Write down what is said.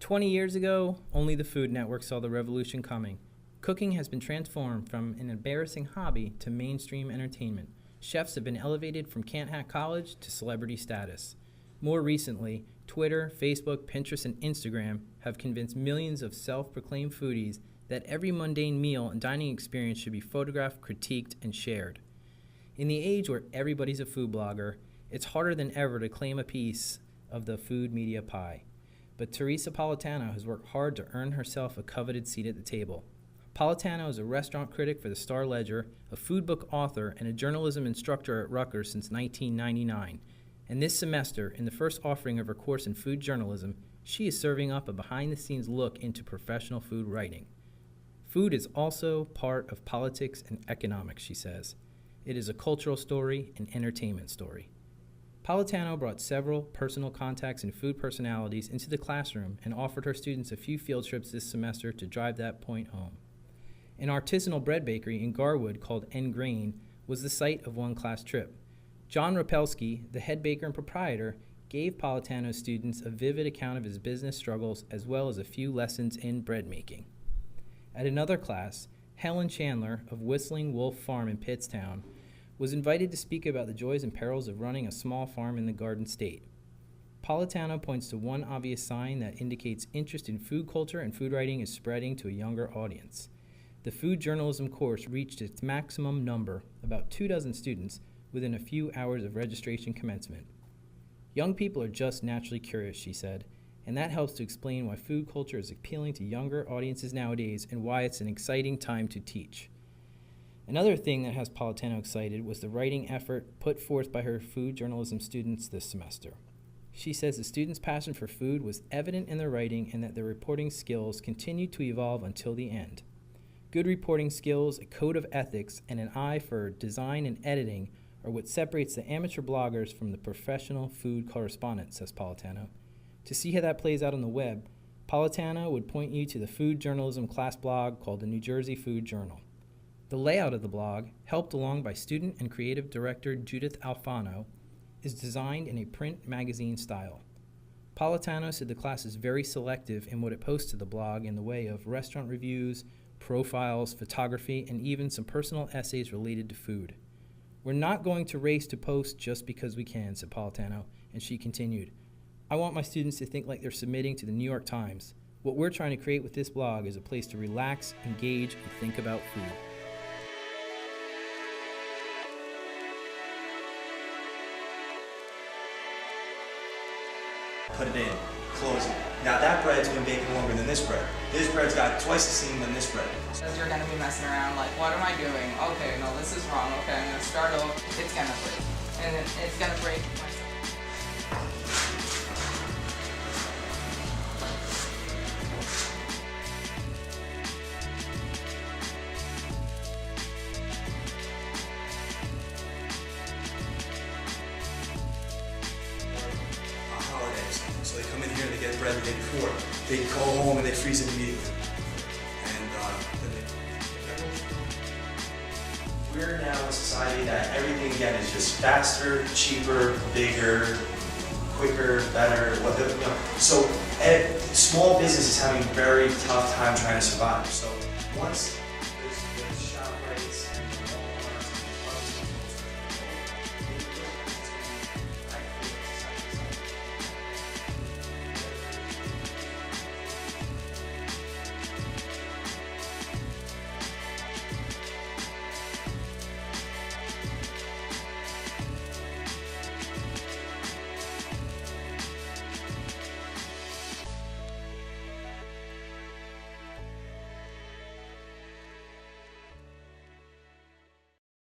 20 years ago, only the Food Network saw the revolution coming. Cooking has been transformed from an embarrassing hobby to mainstream entertainment. Chefs have been elevated from Can't Hack College to celebrity status. More recently, Twitter, Facebook, Pinterest, and Instagram have convinced millions of self-proclaimed foodies that every mundane meal and dining experience should be photographed, critiqued, and shared. In the age where everybody's a food blogger, it's harder than ever to claim a piece of the food media pie. But Teresa Politano has worked hard to earn herself a coveted seat at the table. Politano is a restaurant critic for the Star Ledger, a food book author, and a journalism instructor at Rutgers since 1999. And this semester, in the first offering of her course in food journalism, she is serving up a behind-the-scenes look into professional food writing. Food is also part of politics and economics, she says. It is a cultural story, an entertainment story. Politano brought several personal contacts and food personalities into the classroom and offered her students a few field trips this semester to drive that point home. An artisanal bread bakery in Garwood called N Grain was the site of one class trip. John Rapelski, the head baker and proprietor, gave Politano's students a vivid account of his business struggles as well as a few lessons in bread making. At another class, Helen Chandler of Whistling Wolf Farm in Pittstown was invited to speak about the joys and perils of running a small farm in the Garden State. Politano points to one obvious sign that indicates interest in food culture and food writing is spreading to a younger audience. The food journalism course reached its maximum number, about 24 students, within a few hours of registration commencement. Young people are just naturally curious, she said, and that helps to explain why food culture is appealing to younger audiences nowadays and why it's an exciting time to teach. Another thing that has Politano excited was the writing effort put forth by her food journalism students this semester. She says the students' passion for food was evident in their writing and that their reporting skills continued to evolve until the end. Good reporting skills, a code of ethics, and an eye for design and editing are what separates the amateur bloggers from the professional food correspondent, says Politano. To see how that plays out on the web, Politano would point you to the food journalism class blog called the New Jersey Food Journal. The layout of the blog, helped along by student and creative director Judith Alfano, is designed in a print magazine style. Politano said the class is very selective in what it posts to the blog in the way of restaurant reviews, profiles, photography, and even some personal essays related to food. We're not going to race to post just because we can, said Politano, and she continued, I want my students to think like they're submitting to the New York Times. What we're trying to create with this blog is a place to relax, engage, and think about food. Put it in, close it. Now that bread's been baking longer than this bread. This bread's got twice the steam than this bread. As you're gonna be messing around, like, what am I doing? Okay, no, this is wrong. Okay, I'm gonna start over. It's gonna break. And then it's gonna break myself. So they come in here and they get bread the day before. They go home and they freeze it immediately. And we're now a society that everything again is just faster, cheaper, bigger, quicker, better. So small business is having a very tough time trying to survive. So once